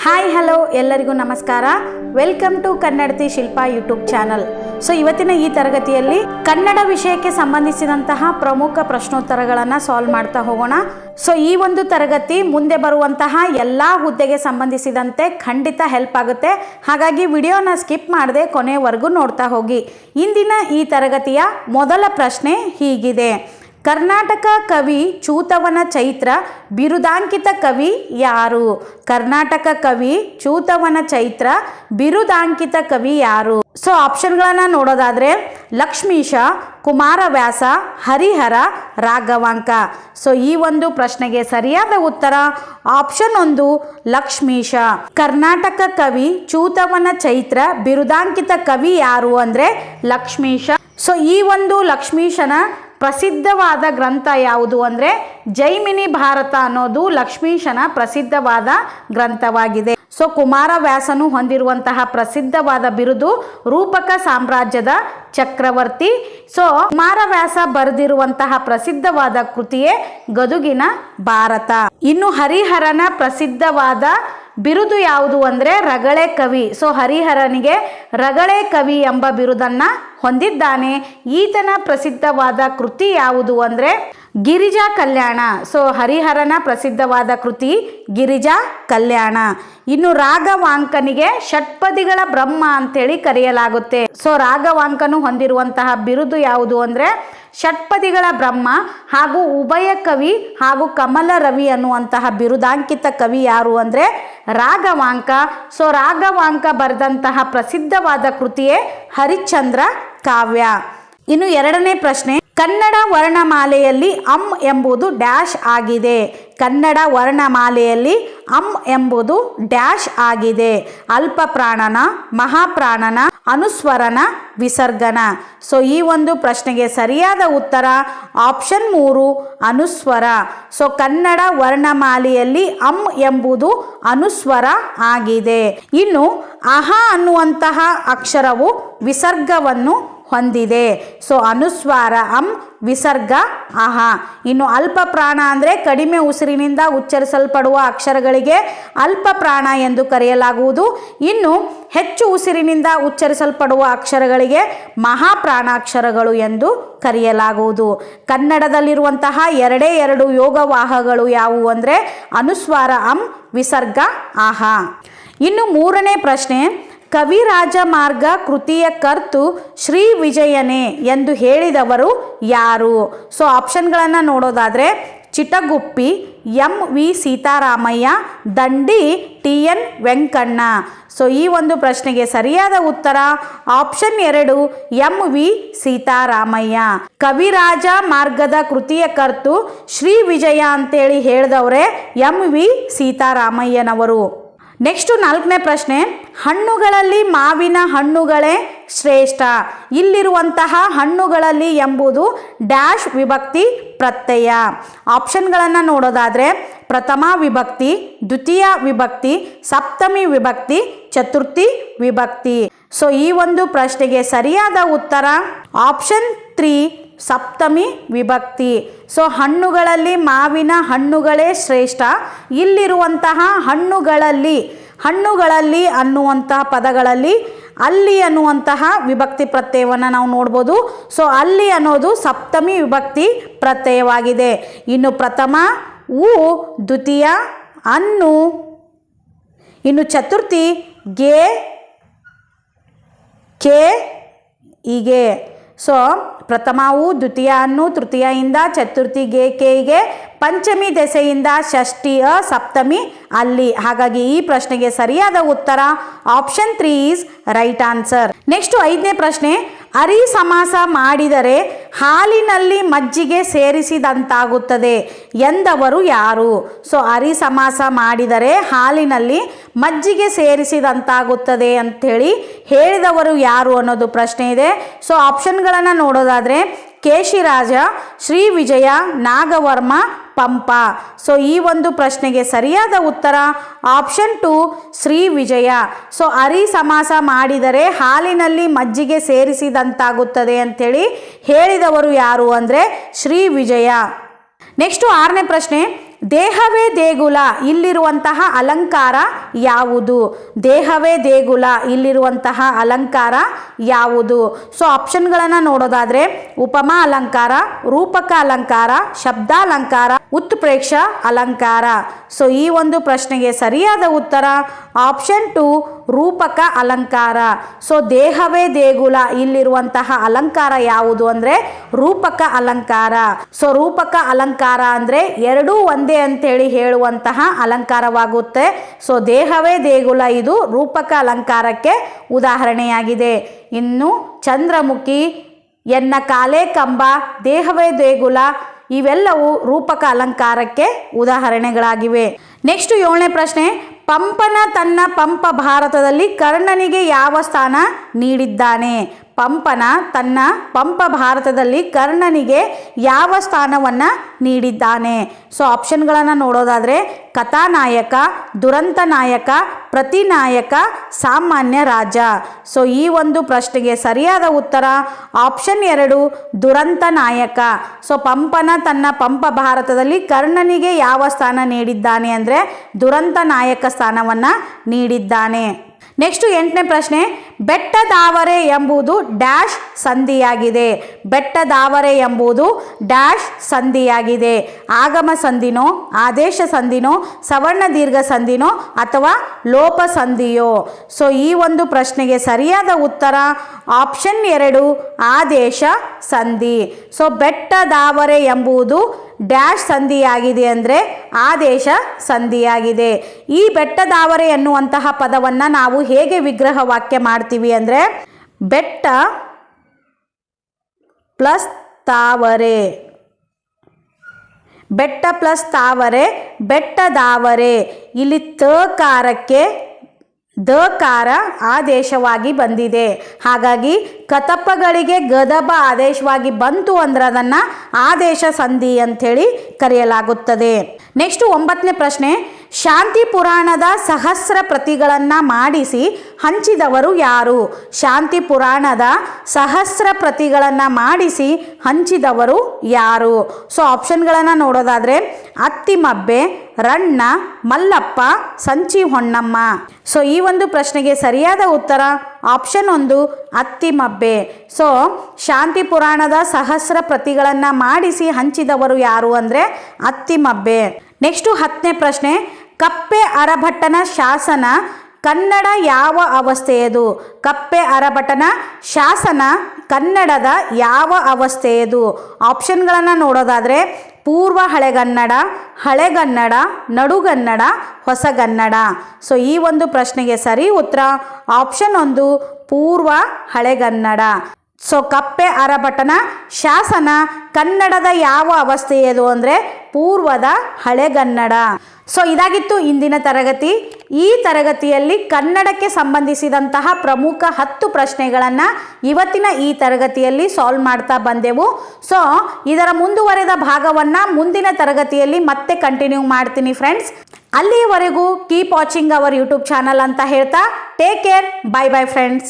Hi hello ಎಲ್ಲರಿಗೂ ನಮಸ್ಕಾರ. Welcome to Kannadati Shilpa YouTube channel. So ಇವತ್ತಿನ ಈ ತರಗತಿಯಲ್ಲಿ ಕನ್ನಡ ವಿಷಯಕ್ಕೆ ಸಂಬಂಧಿಸಿದಂತಹ ಪ್ರಮುಖ ಪ್ರಶ್ನೋತ್ತರಗಳನ್ನು ಸಾಲ್ವ್ ಮಾಡ್ತಾ ಹೋಗೋಣ. ಸೊ ಈ ಒಂದು ತರಗತಿ ಮುಂದೆ ಬರುವಂತಹ ಎಲ್ಲ ಹುದ್ದೆಗೆ ಸಂಬಂಧಿಸಿದಂತೆ ಖಂಡಿತ ಹೆಲ್ಪ್ ಆಗುತ್ತೆ. ಹಾಗಾಗಿ ವಿಡಿಯೋನ ಸ್ಕಿಪ್ ಮಾಡದೆ ಕೊನೆವರೆಗೂ ನೋಡ್ತಾ ಹೋಗಿ. ಇಂದಿನ ಈ ತರಗತಿಯ ಮೊದಲ ಪ್ರಶ್ನೆ ಹೀಗಿದೆ: ಕರ್ನಾಟಕ ಕವಿ ಚೂತವನ ಚೈತ್ರ ಬಿರುದಾಂಕಿತ ಕವಿ ಯಾರು? ಕರ್ನಾಟಕ ಕವಿ ಚೂತವನ ಚೈತ್ರ ಬಿರುದಾಂಕಿತ ಕವಿ ಯಾರು? ಸೊ ಆಪ್ಷನ್ಗಳನ್ನು ನೋಡೋದಾದರೆ ಲಕ್ಷ್ಮೀಶ, ಕುಮಾರವ್ಯಾಸ, ಹರಿಹರ, ರಾಘವಾಂಕ. ಸೊ ಈ ಒಂದು ಪ್ರಶ್ನೆಗೆ ಸರಿಯಾದ ಉತ್ತರ ಆಪ್ಷನ್ 1 ಲಕ್ಷ್ಮೀಶ. ಕರ್ನಾಟಕ ಕವಿ ಚೂತವನ ಚೈತ್ರ ಬಿರುದಾಂಕಿತ ಕವಿ ಯಾರು ಅಂದರೆ ಲಕ್ಷ್ಮೀಶ. ಸೊ ಈ ಒಂದು ಲಕ್ಷ್ಮೀಶನ ಪ್ರಸಿದ್ಧವಾದ ಗ್ರಂಥ ಯಾವುದು ಅಂದರೆ ಜೈಮಿನಿ ಭಾರತ ಅನ್ನೋದು ಲಕ್ಷ್ಮೀಶನ ಪ್ರಸಿದ್ಧವಾದ ಗ್ರಂಥವಾಗಿದೆ. ಸೊ ಕುಮಾರವ್ಯಾಸನು ಹೊಂದಿರುವಂತಹ ಪ್ರಸಿದ್ಧವಾದ ಬಿರುದು ರೂಪಕ ಸಾಮ್ರಾಜ್ಯದ ಚಕ್ರವರ್ತಿ. ಸೊ ಕುಮಾರವ್ಯಾಸ ಬರೆದಿರುವಂತಹ ಪ್ರಸಿದ್ಧವಾದ ಕೃತಿಯೇ ಗದುಗಿನ ಭಾರತ. ಇನ್ನು ಹರಿಹರನ ಪ್ರಸಿದ್ಧವಾದ ಬಿರುದು ಯಾವುದು ಅಂದರೆ ರಗಳೆ ಕವಿ. ಸೊ ಹರಿಹರನಿಗೆ ರಗಳೆ ಕವಿ ಎಂಬ ಬಿರುದನ್ನು ಹೊಂದಿದ್ದಾನೆ. ಈತನ ಪ್ರಸಿದ್ಧವಾದ ಕೃತಿ ಯಾವುದು ಅಂದರೆ ಗಿರಿಜಾ ಕಲ್ಯಾಣ. ಸೊ ಹರಿಹರನ ಪ್ರಸಿದ್ಧವಾದ ಕೃತಿ ಗಿರಿಜಾ ಕಲ್ಯಾಣ. ಇನ್ನು ರಾಘವಾಂಕನಿಗೆ ಷಟ್ಪದಿಗಳ ಬ್ರಹ್ಮ ಅಂತೇಳಿ ಕರೆಯಲಾಗುತ್ತೆ. ಸೊ ರಾಘವಾಂಕನು ಹೊಂದಿರುವಂತಹ ಬಿರುದು ಯಾವುದು ಅಂದರೆ ಷಟ್ಪದಿಗಳ ಬ್ರಹ್ಮ ಹಾಗೂ ಉಭಯ ಕವಿ ಹಾಗೂ ಕಮಲ ರವಿ ಅನ್ನುವಂತಹ ಬಿರುದಾಂಕಿತ ಕವಿ ಯಾರು ಅಂದರೆ ರಾಘವಾಂಕ. ಸೊ ರಾಘವಾಂಕ ಬರೆದಂತಹ ಪ್ರಸಿದ್ಧವಾದ ಕೃತಿಯೇ ಹರಿಶ್ಚಂದ್ರ ಕಾವ್ಯ. ಇನ್ನು ಎರಡನೇ ಪ್ರಶ್ನೆ: ಕನ್ನಡ ವರ್ಣಮಾಲೆಯಲ್ಲಿ ಅಂ ಎಂಬುದು ಡ್ಯಾಶ್ ಆಗಿದೆ. ಕನ್ನಡ ವರ್ಣಮಾಲೆಯಲ್ಲಿ ಅಂ ಎಂಬುದು ಡ್ಯಾಶ್ ಆಗಿದೆ. ಅಲ್ಪ ಪ್ರಾಣನ, ಮಹಾಪ್ರಾಣನ, ಅನುಸ್ವರನ, ವಿಸರ್ಗನ. ಸೊ ಈ ಒಂದು ಪ್ರಶ್ನೆಗೆ ಸರಿಯಾದ ಉತ್ತರ ಆಪ್ಷನ್ 3 ಅನುಸ್ವರ. ಸೊ ಕನ್ನಡ ವರ್ಣಮಾಲೆಯಲ್ಲಿ ಅಂ ಎಂಬುದು ಅನುಸ್ವರ ಆಗಿದೆ. ಇನ್ನು ಅಹ ಅನ್ನುವಂತಹ ಅಕ್ಷರವು ವಿಸರ್ಗವನ್ನು ಹೊಂದಿದೆ. ಸೊ ಅನುಸ್ವಾರ ಅಂ, ವಿಸರ್ಗ ಅಹ. ಇನ್ನು ಅಲ್ಪ ಪ್ರಾಣ ಅಂದರೆ ಕಡಿಮೆ ಉಸಿರಿನಿಂದ ಉಚ್ಚರಿಸಲ್ಪಡುವ ಅಕ್ಷರಗಳಿಗೆ ಅಲ್ಪ ಪ್ರಾಣ ಎಂದು ಕರೆಯಲಾಗುವುದು. ಇನ್ನು ಹೆಚ್ಚು ಉಸಿರಿನಿಂದ ಉಚ್ಚರಿಸಲ್ಪಡುವ ಅಕ್ಷರಗಳಿಗೆ ಮಹಾಪ್ರಾಣಾಕ್ಷರಗಳು ಎಂದು ಕರೆಯಲಾಗುವುದು. ಕನ್ನಡದಲ್ಲಿರುವಂತಹ ಎರಡೇ ಎರಡು ಯೋಗವಾಹಗಳು ಯಾವುವು ಅಂದರೆ ಅನುಸ್ವಾರ ಅಂ, ವಿಸರ್ಗ ಅಹ. ಇನ್ನು ಮೂರನೇ ಪ್ರಶ್ನೆ: ಕವಿರಾಜ ಮಾರ್ಗ ಕೃತಿಯ ಕರ್ತು ಶ್ರೀ ವಿಜಯನೇ ಎಂದು ಹೇಳಿದವರು ಯಾರು? ಸೊ ಆಪ್ಷನ್ಗಳನ್ನು ನೋಡೋದಾದರೆ ಚಿಟಗುಪ್ಪಿ, ಎಂ.ವಿ. ಸೀತಾರಾಮಯ್ಯ, ದಂಡಿ, ಟಿ.ಎನ್. ವೆಂಕಣ್ಣ. ಸೊ ಈ ಒಂದು ಪ್ರಶ್ನೆಗೆ ಸರಿಯಾದ ಉತ್ತರ ಆಪ್ಷನ್ 2 ಎಂ.ವಿ. ಸೀತಾರಾಮಯ್ಯ. ಕವಿರಾಜ ಮಾರ್ಗದ ಕೃತಿಯ ಕರ್ತು ಶ್ರೀ ವಿಜಯ ಅಂತೇಳಿ ಹೇಳಿದವರೇ ಎಂ.ವಿ. ಸೀತಾರಾಮಯ್ಯನವರು. ನೆಕ್ಸ್ಟು ನಾಲ್ಕನೇ ಪ್ರಶ್ನೆ: ಹಣ್ಣುಗಳಲ್ಲಿ ಮಾವಿನ ಹಣ್ಣುಗಳೇ ಶ್ರೇಷ್ಠ. ಇಲ್ಲಿರುವಂತಹ ಹಣ್ಣುಗಳಲ್ಲಿ ಎಂಬುದು ಡ್ಯಾಶ್ ವಿಭಕ್ತಿ ಪ್ರತ್ಯಯ. ಆಪ್ಷನ್ಗಳನ್ನು ನೋಡೋದಾದರೆ ಪ್ರಥಮ ವಿಭಕ್ತಿ, ದ್ವಿತೀಯ ವಿಭಕ್ತಿ, ಸಪ್ತಮಿ ವಿಭಕ್ತಿ, ಚತುರ್ಥಿ ವಿಭಕ್ತಿ. ಸೊ ಈ ಒಂದು ಪ್ರಶ್ನೆಗೆ ಸರಿಯಾದ ಉತ್ತರ ಆಪ್ಷನ್ 3 ಸಪ್ತಮಿ ವಿಭಕ್ತಿ. ಸೊ ಹಣ್ಣುಗಳಲ್ಲಿ ಮಾವಿನ ಹಣ್ಣುಗಳೇ ಶ್ರೇಷ್ಠ. ಇಲ್ಲಿರುವಂತಹ ಹಣ್ಣುಗಳಲ್ಲಿ ಅನ್ನುವಂತಹ ಪದಗಳಲ್ಲಿ ಅಲ್ಲಿ ಅನ್ನುವಂತಹ ವಿಭಕ್ತಿ ಪ್ರತ್ಯಯವನ್ನು ನಾವು ನೋಡ್ಬೋದು. ಸೊ ಅಲ್ಲಿ ಅನ್ನೋದು ಸಪ್ತಮಿ ವಿಭಕ್ತಿ ಪ್ರತ್ಯಯವಾಗಿದೆ. ಇನ್ನು ಪ್ರಥಮ ಉ, ದ್ವಿತೀಯ ಅನ್ನು, ಇನ್ನು ಚತುರ್ಥಿ ಗೆ, ಕೆ, ಹೀಗೆ. ಸೊ ಪ್ರಥಮವು ದ್ವಿತೀಯ ಅನ್ನು, ತೃತೀಯಿಂದ ಚತುರ್ಥಿಗೆ, ಕೆಗೆ, ಪಂಚಮಿ ದೆಸೆಯಿಂದ ಷಷ್ಠಿ ಅ, ಸಪ್ತಮಿ ಅಲ್ಲಿ. ಹಾಗಾಗಿ ಈ ಪ್ರಶ್ನೆಗೆ ಸರಿಯಾದ ಉತ್ತರ option 3 is right answer. Next ಐದನೇ ಪ್ರಶ್ನೆ: ಅರಿ ಸಮಾಸ ಮಾಡಿದರೆ ಹಾಲಿನಲ್ಲಿ ಮಜ್ಜಿಗೆ ಸೇರಿಸಿದಂತಾಗುತ್ತದೆ ಎಂದವರು ಯಾರು? ಸೊ ಅರಿ ಸಮಾಸ ಮಾಡಿದರೆ ಹಾಲಿನಲ್ಲಿ ಮಜ್ಜಿಗೆ ಸೇರಿಸಿದಂತಾಗುತ್ತದೆ ಅಂಥೇಳಿ ಹೇಳಿದವರು ಯಾರು ಅನ್ನೋದು ಪ್ರಶ್ನೆ ಇದೆ. ಸೊ ಆಪ್ಷನ್ಗಳನ್ನು ನೋಡೋದಾದರೆ ಕೇಶಿರಾಜ, ಶ್ರೀ ವಿಜಯ, ನಾಗವರ್ಮ, ಪಂಪ. ಸೊ ಈ ಒಂದು ಪ್ರಶ್ನೆಗೆ ಸರಿಯಾದ ಉತ್ತರ ಆಪ್ಷನ್ 2 ಶ್ರೀ ವಿಜಯ. ಸೊ ಅರಿ ಸಮಾಸ ಮಾಡಿದರೆ ಹಾಲಿನಲ್ಲಿ ಮಜ್ಜಿಗೆ ಸೇರಿಸಿದಂತಾಗುತ್ತದೆ ಅಂಥೇಳಿ ಹೇಳಿದವರು ಯಾರು ಅಂದರೆ ಶ್ರೀ ವಿಜಯ. ನೆಕ್ಸ್ಟು ಆರನೇ ಪ್ರಶ್ನೆ: ದೇಹವೇ ದೇಗುಲ ಇಲ್ಲಿರುವಂತಹ ಅಲಂಕಾರ ಯಾವುದು? ದೇಹವೇ ದೇಗುಲ ಇಲ್ಲಿರುವಂತಹ ಅಲಂಕಾರ ಯಾವುದು? ಸೊ ಆಪ್ಷನ್ಗಳನ್ನು ನೋಡೋದಾದರೆ ಉಪಮಾ ಅಲಂಕಾರ, ರೂಪಕ ಅಲಂಕಾರ, ಶಬ್ದಾಲಂಕಾರ, ಉತ್ಪ್ರೇಕ್ಷ ಅಲಂಕಾರ. ಸೊ ಈ ಒಂದು ಪ್ರಶ್ನೆಗೆ ಸರಿಯಾದ ಉತ್ತರ ಆಪ್ಷನ್ 2 ರೂಪಕ ಅಲಂಕಾರ. ಸೊ ದೇಹವೇ ದೇಗುಲ ಇಲ್ಲಿರುವಂತಹ ಅಲಂಕಾರ ಯಾವುದು ಅಂದರೆ ರೂಪಕ ಅಲಂಕಾರ. ಸೊ ರೂಪಕ ಅಲಂಕಾರ ಅಂದರೆ ಎರಡೂ ಒಂದೇ ಅಂತೇಳಿ ಹೇಳುವಂತಹ ಅಲಂಕಾರವಾಗುತ್ತೆ. ಸೊ ದೇಹವೇ ದೇಗುಲ ಇದು ರೂಪಕ ಅಲಂಕಾರಕ್ಕೆ ಉದಾಹರಣೆಯಾಗಿದೆ. ಇನ್ನು ಚಂದ್ರಮುಖಿ, ಎನ್ನ ಕಾಲೇ ಕಂಬ, ದೇಹವೇ ದೇಗುಲ ಇವೆಲ್ಲವೂ ರೂಪಕ ಅಲಂಕಾರಕ್ಕೆ ಉದಾಹರಣೆಗಳಾಗಿವೆ. ನೆಕ್ಸ್ಟ್ 7ನೇ ಪ್ರಶ್ನೆ, ಪಂಪನ ತನ್ನ ಪಂಪ ಭಾರತದಲ್ಲಿ ಕರ್ಣನಿಗೆ ಯಾವ ಸ್ಥಾನ ನೀಡಿದ್ದಾನೆ? ಪಂಪನ ತನ್ನ ಪಂಪ ಭಾರತದಲ್ಲಿ ಕರ್ಣನಿಗೆ ಯಾವ ಸ್ಥಾನವನ್ನು ನೀಡಿದ್ದಾನೆ? ಸೊ ಆಪ್ಷನ್ಗಳನ್ನು ನೋಡೋದಾದರೆ ಕಥಾನಾಯಕ, ದುರಂತ ನಾಯಕ, ಪ್ರತಿನಾಯಕ, ಸಾಮಾನ್ಯ ರಾಜ. ಸೊ ಈ ಒಂದು ಪ್ರಶ್ನೆಗೆ ಸರಿಯಾದ ಉತ್ತರ ಆಪ್ಷನ್ 2 ದುರಂತ ನಾಯಕ. ಸೊ ಪಂಪನ ತನ್ನ ಪಂಪ ಭಾರತದಲ್ಲಿ ಕರ್ಣನಿಗೆ ಯಾವ ಸ್ಥಾನ ನೀಡಿದ್ದಾನೆ ಅಂದರೆ ದುರಂತ ನಾಯಕ ಸ್ಥಾನವನ್ನು ನೀಡಿದ್ದಾನೆ. ನೆಕ್ಸ್ಟ್ 8ನೇ ಪ್ರಶ್ನೆ, ಬೆಟ್ಟದಾವರೆ ಎಂಬುದು ಡ್ಯಾಶ್ ಸಂಧಿಯಾಗಿದೆ? ಬೆಟ್ಟದಾವರೆ ಎಂಬುದು ಡ್ಯಾಶ್ ಸಂಧಿಯಾಗಿದೆ? ಆಗಮ ಸಂಧಿನೋ, ಆದೇಶ ಸಂಧಿನೋ, ಸವರ್ಣ ದೀರ್ಘ ಸಂಧಿನೋ ಅಥವಾ ಲೋಪ ಸಂಧಿಯೋ? ಸೊ ಈ ಒಂದು ಪ್ರಶ್ನೆಗೆ ಸರಿಯಾದ ಉತ್ತರ ಆಪ್ಷನ್ 2 ಆದೇಶ ಸಂಧಿ. ಸೊ ಬೆಟ್ಟದಾವರೆ ಎಂಬುದು ಡ್ಯಾಶ್ ಸಂಧಿಯಾಗಿದೆ ಅಂದರೆ ಆದೇಶ ಸಂಧಿಯಾಗಿದೆ. ಈ ಬೆಟ್ಟದಾವರೆ ಎನ್ನುವಂತಹ ಪದವನ್ನು ನಾವು ಹೇಗೆ ವಿಗ್ರಹ ವಾಕ್ಯ ಮಾಡ್ತೀವಿ ಅಂದರೆ ಬೆಟ್ಟ ಪ್ಲಸ್ ತಾವರೆ, ಬೆಟ್ಟ ಪ್ಲಸ್ ತಾವರೆ, ಬೆಟ್ಟದಾವರೆ. ಇಲ್ಲಿ ತಕಾರಕ್ಕೆ ದಕಾರ ಆದೇಶವಾಗಿ ಬಂದಿದೆ. ಹಾಗಾಗಿ ಕತಪಗಳಿಗೆ ಗದಬ ಆದೇಶವಾಗಿ ಬಂತು ಅಂದ್ರೆ ಅದನ್ನು ಆದೇಶ ಸಂಧಿ ಅಂಥೇಳಿ ಕರೆಯಲಾಗುತ್ತದೆ. ನೆಕ್ಸ್ಟ್ 9ನೇ ಪ್ರಶ್ನೆ, ಶಾಂತಿ ಪುರಾಣದ ಸಹಸ್ರ ಪ್ರತಿಗಳನ್ನು ಮಾಡಿಸಿ ಹಂಚಿದವರು ಯಾರು? ಶಾಂತಿ ಪುರಾಣದ ಸಹಸ್ರ ಪ್ರತಿಗಳನ್ನು ಮಾಡಿಸಿ ಹಂಚಿದವರು ಯಾರು? ಸೊ ಆಪ್ಷನ್ಗಳನ್ನು ನೋಡೋದಾದರೆ ಅತ್ತಿಮಬ್ಬೆ, ರಣ್ಣ, ಮಲ್ಲಪ್ಪ, ಸಂಚಿ ಹೊನ್ನಮ್ಮ. ಸೊ ಈ ಒಂದು ಪ್ರಶ್ನೆಗೆ ಸರಿಯಾದ ಉತ್ತರ ಆಪ್ಷನ್ 1 ಅತ್ತಿಮಬ್ಬೆ. ಸೊ ಶಾಂತಿ ಪುರಾಣದ ಸಹಸ್ರ ಪ್ರತಿಗಳನ್ನು ಮಾಡಿಸಿ ಹಂಚಿದವರು ಯಾರು ಅಂದರೆ ಅತ್ತಿಮಬ್ಬೆ. ನೆಕ್ಸ್ಟು 10ನೇ ಪ್ರಶ್ನೆ, ಕಪ್ಪೆ ಅರಭಟ್ಟನ ಶಾಸನ ಕನ್ನಡ ಯಾವ ಅವಸ್ಥೆಯದು? ಕಪ್ಪೆ ಅರಭಟನ ಶಾಸನ ಕನ್ನಡದ ಯಾವ ಅವಸ್ಥೆಯದು? ಆಪ್ಷನ್ಗಳನ್ನು ನೋಡೋದಾದರೆ ಪೂರ್ವ ಹಳೆಗನ್ನಡ, ಹಳೆಗನ್ನಡ, ನಡುಗನ್ನಡ, ಹೊಸಗನ್ನಡ. ಸೊ ಈ ಒಂದು ಪ್ರಶ್ನೆಗೆ ಸರಿ ಉತ್ತರ ಆಪ್ಷನ್ 1 ಪೂರ್ವ ಹಳೆಗನ್ನಡ. ಸೊ ಕಪ್ಪೆ ಅರಭಟನ ಶಾಸನ ಕನ್ನಡದ ಯಾವ ಅವಸ್ಥೆಯದು ಅಂದರೆ ಪೂರ್ವದ ಹಳೆಗನ್ನಡ. ಸೊ ಇದಾಗಿತ್ತು ಇಂದಿನ ತರಗತಿ. ಈ ತರಗತಿಯಲ್ಲಿ ಕನ್ನಡಕ್ಕೆ ಸಂಬಂಧಿಸಿದಂತಹ ಪ್ರಮುಖ 10 ಪ್ರಶ್ನೆಗಳನ್ನು ಇವತ್ತಿನ ಈ ತರಗತಿಯಲ್ಲಿ ಸಾಲ್ವ್ ಮಾಡ್ತಾ ಬಂದೆವು. ಸೊ ಇದರ ಮುಂದುವರೆದ ಭಾಗವನ್ನು ಮುಂದಿನ ತರಗತಿಯಲ್ಲಿ ಮತ್ತೆ ಕಂಟಿನ್ಯೂ ಮಾಡ್ತೀನಿ ಫ್ರೆಂಡ್ಸ್. ಅಲ್ಲಿಯವರೆಗೂ keep watching our YouTube channel ಅಂತ ಹೇಳ್ತಾ take care, bye bye friends.